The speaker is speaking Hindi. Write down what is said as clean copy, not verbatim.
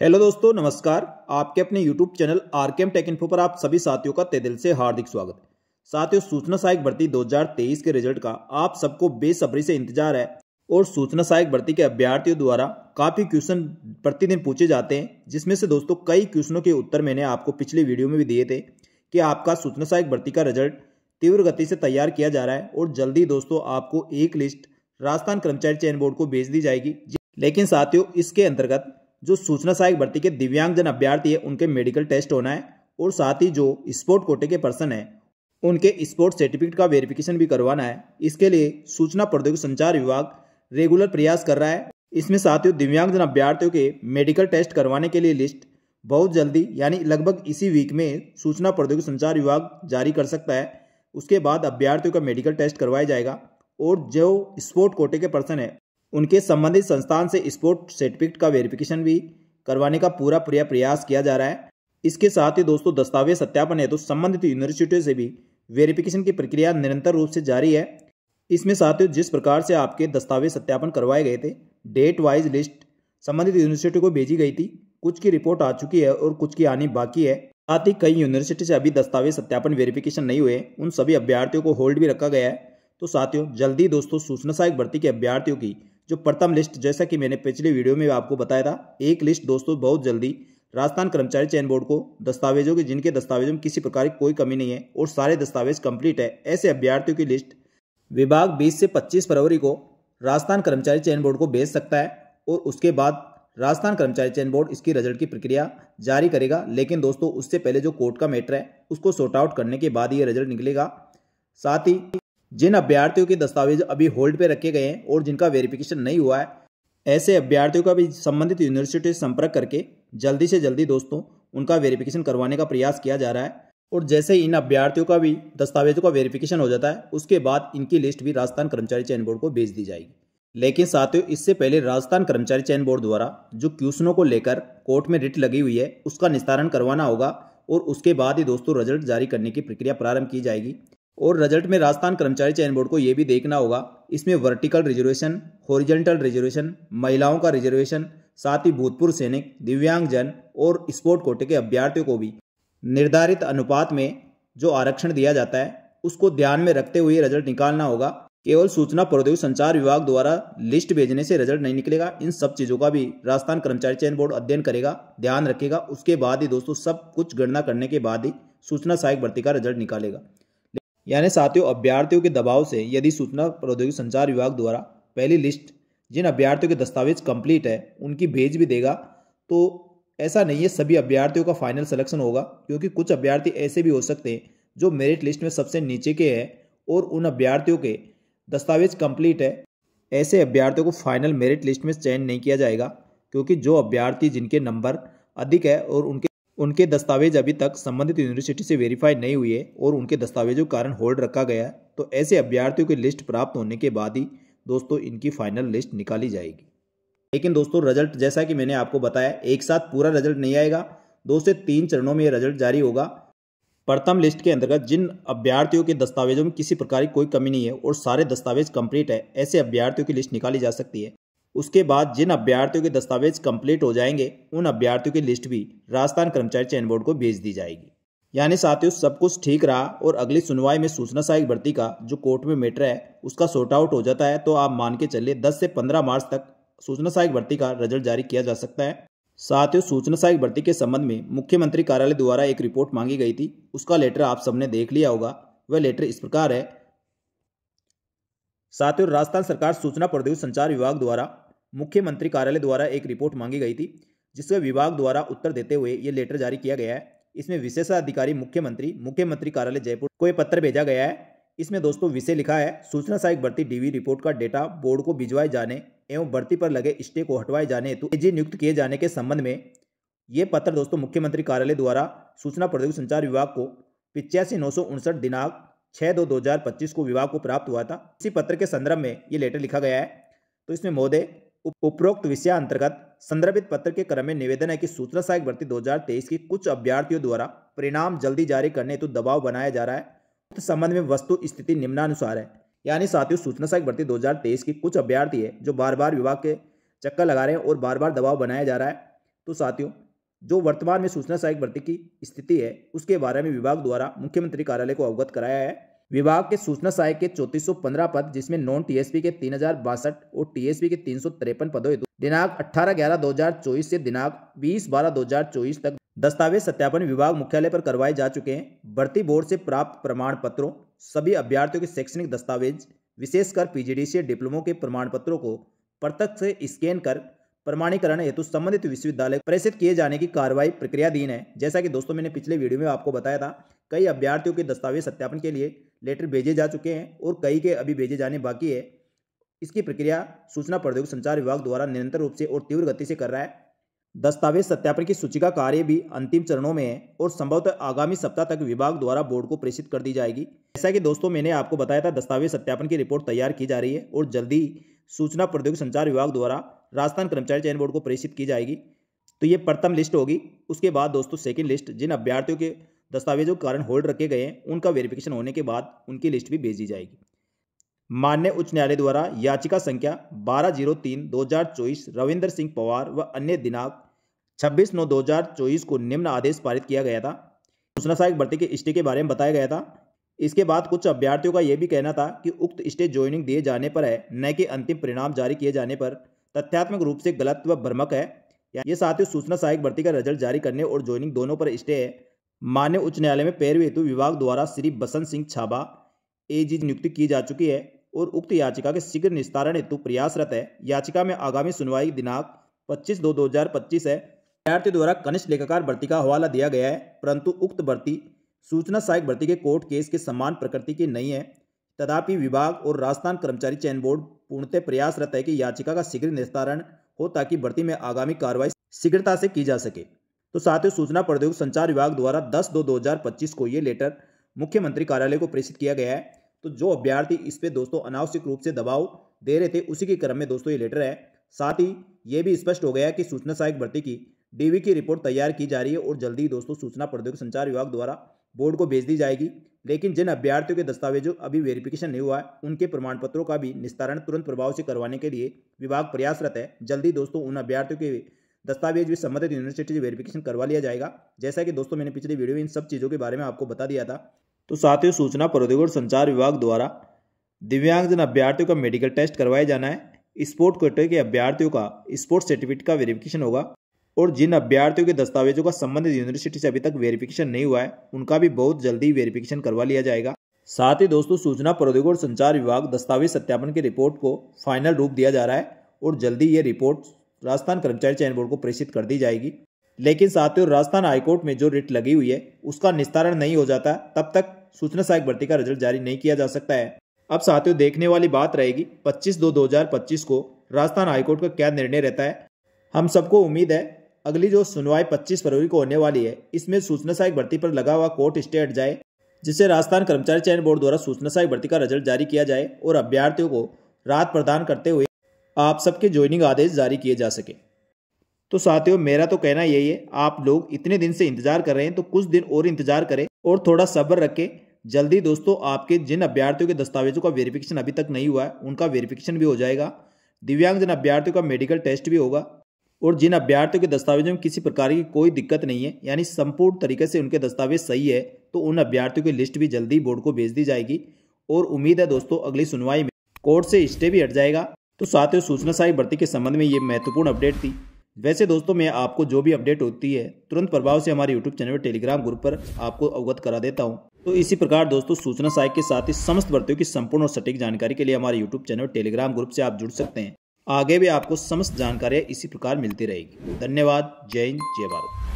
हेलो दोस्तों, नमस्कार। आपके अपने YouTube channel RKM take info पर आप सभी साथियों का तहे दिल से हार्दिक स्वागत है। साथियों, सूचना सहायक भर्ती 2023 के रिजल्ट का आप सबको बेसब्री से इंतजार है और सूचना सहायक भर्ती के अभ्यर्थियों द्वारा काफी क्वेश्चन प्रतिदिन पूछे जाते हैं, जिसमें से दोस्तों कई क्वेश्चनों के उत्तर मैंने आपको पिछली वीडियो में भी दिए थे कि आपका सूचना सहायक भर्ती का रिजल्ट तीव्र गति से तैयार किया जा रहा है और जल्दी दोस्तों आपको एक लिस्ट राजस्थान कर्मचारी चयन बोर्ड को भेज दी जाएगी। लेकिन साथियों, इसके अंतर्गत जो सूचना सहायक भर्ती के दिव्यांगजन अभ्यर्थी है उनके मेडिकल टेस्ट होना है और साथ ही जो स्पोर्ट कोटे के पर्सन है उनके स्पोर्ट सर्टिफिकेट का वेरिफिकेशन भी करवाना है। इसके लिए सूचना प्रौद्योगिकी संचार विभाग रेगुलर प्रयास कर रहा है। इसमें साथियों दिव्यांगजन अभ्यर्थियों के मेडिकल टेस्ट करवाने के लिए लिस्ट बहुत जल्दी यानी लगभग इसी वीक में सूचना प्रौद्योगिकी संचार विभाग जारी कर सकता है। उसके बाद अभ्यर्थियों का मेडिकल टेस्ट करवाया जाएगा और जो स्पोर्ट कोटे के पर्सन है उनके संबंधित संस्थान से स्पोर्ट सर्टिफिकेट का वेरिफिकेशन भी करवाने का पूरा प्रयास किया जा रहा है। इसके साथ ही दोस्तों दस्तावेज सत्यापन है तो संबंधित यूनिवर्सिटियों से भी वेरिफिकेशन की प्रक्रिया निरंतर रूप से जारी है। इसमें साथियों जिस प्रकार से आपके दस्तावेज सत्यापन करवाए गए थे, डेट वाइज लिस्ट संबंधित यूनिवर्सिटी को भेजी गई थी। कुछ की रिपोर्ट आ चुकी है और कुछ की आनी बाकी है। साथ ही कई यूनिवर्सिटी से अभी दस्तावेज सत्यापन वेरिफिकेशन नहीं हुए, उन सभी अभ्यर्थियों को होल्ड भी रखा गया है। तो साथियों जल्दी दोस्तों सूचना सहायक भर्ती के अभ्यर्थियों की जो प्रथम लिस्ट, जैसा कि मैंने पिछली वीडियो में आपको बताया था, एक लिस्ट दोस्तों बहुत जल्दी राजस्थान कर्मचारी चयन बोर्ड को दस्तावेजों की जिनके दस्तावेजों में किसी प्रकार की कोई कमी नहीं है और सारे दस्तावेज कंप्लीट है, ऐसे अभ्यर्थियों की लिस्ट विभाग 20 से 25 फरवरी को राजस्थान कर्मचारी चयन बोर्ड को भेज सकता है और उसके बाद राजस्थान कर्मचारी चयन बोर्ड इसकी रिजल्ट की प्रक्रिया जारी करेगा। लेकिन दोस्तों उससे पहले जो कोर्ट का मैटर है उसको सॉर्ट आउट करने के बाद ये रिजल्ट निकलेगा। साथ ही जिन अभ्यर्थियों के दस्तावेज अभी होल्ड पे रखे गए हैं और जिनका वेरिफिकेशन नहीं हुआ है, ऐसे अभ्यर्थियों का भी संबंधित यूनिवर्सिटी से संपर्क करके जल्दी से जल्दी दोस्तों उनका वेरिफिकेशन करवाने का प्रयास किया जा रहा है। और जैसे ही इन अभ्यर्थियों का भी दस्तावेजों का वेरिफिकेशन हो जाता है उसके बाद इनकी लिस्ट भी राजस्थान कर्मचारी चयन बोर्ड को भेज दी जाएगी। लेकिन साथियों इससे पहले राजस्थान कर्मचारी चयन बोर्ड द्वारा जो क्वेश्चनों को लेकर कोर्ट में रिट लगी हुई है उसका निस्तारण करवाना होगा और उसके बाद ही दोस्तों रिजल्ट जारी करने की प्रक्रिया प्रारंभ की जाएगी। और रिजल्ट में राजस्थान कर्मचारी चयन बोर्ड को यह भी देखना होगा इसमें वर्टिकल रिजर्वेशन, हॉरिजॉन्टल रिजर्वेशन, महिलाओं का रिजर्वेशन, साथ ही भूतपूर्व सैनिक, दिव्यांगजन और स्पोर्ट कोटे के अभ्यर्थियों को भी निर्धारित अनुपात में जो आरक्षण दिया जाता है उसको ध्यान में रखते हुए रिजल्ट निकालना होगा। केवल सूचना प्रौद्योगिकी संचार विभाग द्वारा लिस्ट भेजने से रिजल्ट नहीं निकलेगा। इन सब चीज़ों का भी राजस्थान कर्मचारी चयन बोर्ड अध्ययन करेगा, ध्यान रखेगा। उसके बाद ही दोस्तों सब कुछ गणना करने के बाद ही सूचना सहायक भर्ती का रिजल्ट निकालेगा। यानी साथियों अभ्यर्थियों के दबाव से यदि सूचना प्रौद्योगिकी संचार विभाग द्वारा पहली लिस्ट जिन अभ्यर्थियों के दस्तावेज कंप्लीट है उनकी भेज भी देगा तो ऐसा नहीं है सभी अभ्यर्थियों का फाइनल सिलेक्शन होगा, क्योंकि कुछ अभ्यर्थी ऐसे भी हो सकते हैं जो मेरिट लिस्ट में सबसे नीचे के हैं और उन अभ्यर्थियों के दस्तावेज कंप्लीट है। ऐसे अभ्यर्थियों को फाइनल मेरिट लिस्ट में चयन नहीं किया जाएगा, क्योंकि जो अभ्यर्थी जिनके नंबर अधिक है और उनके दस्तावेज अभी तक संबंधित यूनिवर्सिटी से वेरीफाई नहीं हुई है और उनके दस्तावेजों के कारण होल्ड रखा गया है, तो ऐसे अभ्यर्थियों की लिस्ट प्राप्त होने के बाद ही दोस्तों इनकी फाइनल लिस्ट निकाली जाएगी। लेकिन दोस्तों रिजल्ट जैसा कि मैंने आपको बताया एक साथ पूरा रिजल्ट नहीं आएगा, 2 से 3 चरणों में यह रिजल्ट जारी होगा। प्रथम लिस्ट के अंतर्गत जिन अभ्यर्थियों के दस्तावेजों में किसी प्रकार की कोई कमी नहीं है और सारे दस्तावेज कंप्लीट है, ऐसे अभ्यर्थियों की लिस्ट निकाली जा सकती है। उसके बाद जिन अभ्यर्थियों के दस्तावेज कंप्लीट हो जाएंगे उन अभ्यर्थियों की लिस्ट भी राजस्थान कर्मचारी चयन बोर्ड को भेज दी जाएगी। यानी साथियों सब कुछ ठीक रहा और अगली सुनवाई में सूचना सहायक भर्ती का जो कोर्ट में मैटर है उसका सॉर्ट आउट हो जाता है तो आप मान के चलिए 10 से 15 मार्च तक सूचना सहायक भर्ती का रिजल्ट जारी किया जा सकता है। साथियों सूचना सहायक भर्ती के संबंध में मुख्यमंत्री कार्यालय द्वारा एक रिपोर्ट मांगी गई थी, उसका लेटर आप सबने देख लिया होगा। वह लेटर इस प्रकार है। साथियों राजस्थान सरकार सूचना प्रौद्योगिकी संचार विभाग द्वारा मुख्यमंत्री कार्यालय द्वारा एक रिपोर्ट मांगी गई थी, जिसके विभाग द्वारा उत्तर देते हुए ये लेटर जारी किया गया है। इसमें विशेषाधिकारी मुख्यमंत्री कार्यालय जयपुर को एक पत्र भेजा गया है। इसमें दोस्तों विषय लिखा है सूचना सहायक भर्ती डीवी रिपोर्ट का डेटा बोर्ड को भिजवाए जाने एवं भर्ती पर लगे स्टे को हटवाए जाने हेतु एजी नियुक्त किए जाने के संबंध में ये पत्र दोस्तों मुख्यमंत्री कार्यालय द्वारा सूचना प्रौद्योगिकी संचार विभाग को 85/959 दिनांक 6/2/2025 को विभाग को प्राप्त हुआ था। इसी पत्र के संदर्भ में ये लेटर लिखा गया है। तो इसमें महोदय उपरोक्त विषय अंतर्गत संदर्भित पत्र के क्रम में निवेदन है कि सूचना सहायक भर्ती 2023 की कुछ अभ्यर्थियों द्वारा परिणाम जल्दी जारी करने हेतु दबाव बनाया जा रहा है। इस संबंध में वस्तु स्थिति निम्नानुसार है। यानी साथियों सूचना सहायक भर्ती 2023 की कुछ अभ्यर्थी है जो बार बार विभाग के चक्कर लगा रहे हैं और बार बार दबाव बनाया जा रहा है। तो साथियों, जो वर्तमान में सूचना सहायक भर्ती की स्थिति है उसके बारे में विभाग द्वारा मुख्यमंत्री कार्यालय को अवगत कराया है। विभाग के सूचना सहायक के 3415 पद, जिसमें नॉन टीएसपी के 3062 और टीएसपी के 353 पदों हेतु दिनांक 18/11/2024 से दिनांक 20/12/2024 तक दस्तावेज सत्यापन विभाग मुख्यालय पर करवाए जा चुके हैं। भर्ती बोर्ड से प्राप्त प्रमाण पत्रों, सभी अभ्यर्थियों के शैक्षणिक दस्तावेज, विशेषकर पीजीडीसीए डिप्लोमो के प्रमाण पत्रों को प्रत्यक्ष से स्कैन कर प्रमाणीकरण हेतु संबंधित विश्वविद्यालय प्रेषित किए जाने की कार्रवाई प्रक्रियाधीन है। जैसा कि दोस्तों मैंने पिछले वीडियो में आपको बताया था, कई अभ्यर्थियों के दस्तावेज सत्यापन के लिए लेटर भेजे जा चुके हैं और कई के अभी भेजे जाने बाकी है। इसकी प्रक्रिया सूचना प्रौद्योगिकी संचार विभाग द्वारा निरंतर रूप से और तीव्र गति से कर रहा है। दस्तावेज सत्यापन की सूची का कार्य भी अंतिम चरणों में है और संभवतः आगामी सप्ताह तक विभाग द्वारा बोर्ड को प्रेषित कर दी जाएगी। जैसा कि दोस्तों मैंने आपको बताया था, दस्तावेज सत्यापन की रिपोर्ट तैयार की जा रही है और जल्दी सूचना प्रौद्योगिकी संचार विभाग द्वारा राजस्थान कर्मचारी चयन बोर्ड को प्रेषित की जाएगी। तो ये प्रथम लिस्ट होगी। उसके बाद दोस्तों सेकंड लिस्ट, जिन अभ्यर्थियों के दस्तावेजों के कारण होल्ड रखे गए हैं उनका वेरिफिकेशन होने के बाद उनकी लिस्ट भी भेजी जाएगी। माननीय उच्च न्यायालय द्वारा याचिका संख्या 12/03/2024 रविंद्र सिंह पवार व अन्य दिनांक 26/9/2024 को निम्न आदेश पारित किया गया था। सूचना सहायक भर्ती के स्टे के बारे में बताया गया था। इसके बाद कुछ अभ्यर्थियों का यह भी कहना था कि उक्त स्टे ज्वाइनिंग दिए जाने पर है, न कि अंतिम परिणाम जारी किए जाने पर, तथ्यात्मक रूप से गलत व भ्रामक है। ये साथियों, सूचना सहायक भर्ती का रिजल्ट जारी करने और ज्वाइनिंग दोनों पर स्टे है। माननीय उच्च न्यायालय में पैरवी हेतु विभाग द्वारा श्री बसंत सिंह छाबा एजी नियुक्ति की जा चुकी है और उक्त याचिका के शीघ्र निस्तारण हेतु प्रयासरत है। याचिका में आगामी सुनवाई दिनांक 25/2/2025 है। अभ्यर्थी द्वारा कनिष्ठ लेखाकार भर्ती का हवाला दिया गया है, परंतु उक्त भर्ती सूचना सहायक भर्ती के कोर्ट केस के समान प्रकृति की नहीं है। तथापि विभाग और राजस्थान कर्मचारी चयन बोर्ड पूर्णतः प्रयासरत है कि याचिका का शीघ्र निस्तारण हो ताकि भर्ती में आगामी कार्रवाई शीघ्रता से की जा सके। तो साथियों, सूचना प्रौद्योगिकी संचार विभाग द्वारा 10/2/2025 को ये लेटर मुख्यमंत्री कार्यालय को प्रेषित किया गया है। तो जो अभ्यर्थी इस पे दोस्तों अनावश्यक रूप से दबाव दे रहे थे, उसी के क्रम में दोस्तों ये लेटर है। साथ ही ये भी स्पष्ट हो गया कि सूचना सहायक भर्ती की डीवी की रिपोर्ट तैयार की जा रही है और जल्दी दोस्तों सूचना प्रौद्योगिकी संचार विभाग द्वारा बोर्ड को भेज दी जाएगी। लेकिन जिन अभ्यर्थियों के दस्तावेजों अभी वेरिफिकेशन नहीं हुआ है, उनके प्रमाण पत्रों का भी निस्तारण तुरंत प्रभाव से करवाने के लिए विभाग प्रयासरत है। जल्दी दोस्तों उन अभ्यर्थियों के दस्तावेज भी संबंधित यूनिवर्सिटी से वेरिफिकेशन करवा लिया जाएगा। जैसा कि दोस्तों मैंने पिछले वीडियो में इन सब चीज़ों के बारे में आपको बता दिया था। तो साथियों, सूचना प्रौद्योगिकी और संचार विभाग द्वारा दिव्यांगजन अभ्यर्थियों का मेडिकल टेस्ट करवाया जाना है। स्पोर्ट कोटे के अभ्यर्थियों का स्पोर्ट्स सर्टिफिकेट का वेरिफिकेशन होगा और जिन अभ्यर्थियों के दस्तावेजों का संबंधित यूनिवर्सिटी से अभी तक वेरिफिकेशन नहीं हुआ है, उनका भी बहुत जल्दी वेरिफिकेशन करवा लिया जाएगा। साथ ही दोस्तों, सूचना प्रौद्योगिकी और संचार विभाग दस्तावेज सत्यापन की रिपोर्ट को फाइनल रूप दिया जा रहा है और जल्दी ये रिपोर्ट राजस्थान कर्मचारी चयन बोर्ड को प्रेषित कर दी जाएगी। लेकिन साथियों, राजस्थान हाईकोर्ट में जो रिट लगी हुई है उसका निस्तारण नहीं हो जाता, तब तक सूचना सहायक भर्ती का रिजल्ट जारी नहीं किया जा सकता है। अब साथियों, देखने वाली बात रहेगी 25/2/2025 को राजस्थान हाईकोर्ट का क्या निर्णय रहता है। हम सबको उम्मीद है अगली जो सुनवाई 25 फरवरी को होने वाली है, इसमें सूचना सहायक भर्ती पर लगा हुआ कोर्ट स्टे हट जाए, जिससे राजस्थान कर्मचारी चयन बोर्ड द्वारा सूचना सहायक भर्ती का रिजल्ट जारी किया जाए और अभ्यर्थियों को राहत प्रदान करते हुए आप सबके ज्वाइनिंग आदेश जारी किए जा सके। तो साथियों, मेरा तो कहना यही है, आप लोग इतने दिन से इंतजार कर रहे हैं तो कुछ दिन और इंतजार करें और थोड़ा सब्र रखें। जल्दी दोस्तों आपके जिन अभ्यर्थियों के दस्तावेजों का वेरिफिकेशन अभी तक नहीं हुआ है, उनका वेरिफिकेशन भी हो जाएगा। दिव्यांगजन अभ्यर्थियों का मेडिकल टेस्ट भी होगा और जिन अभ्यर्थियों के दस्तावेजों में किसी प्रकार की कोई दिक्कत नहीं है, यानी संपूर्ण तरीके से उनके दस्तावेज सही है, तो उन अभ्यर्थियों की लिस्ट भी जल्दी बोर्ड को भेज दी जाएगी और उम्मीद है दोस्तों अगली सुनवाई में कोर्ट से स्टे भी हट जाएगा। तो साथियों, सूचना सहायक भर्ती के संबंध में ये महत्वपूर्ण अपडेट थी। वैसे दोस्तों, मैं आपको जो भी अपडेट होती है तुरंत प्रभाव से हमारे यूट्यूब चैनल और टेलीग्राम ग्रुप पर आपको अवगत करा देता हूं। तो इसी प्रकार दोस्तों, सूचना सहायक के साथ ही समस्त भर्तियों की संपूर्ण और सटीक जानकारी के लिए हमारे यूट्यूब चैनल और टेलीग्राम ग्रुप से आप जुड़ सकते हैं। आगे भी आपको समस्त जानकारियां इसी प्रकार मिलती रहेगी। धन्यवाद। जय हिंद, जय भारत।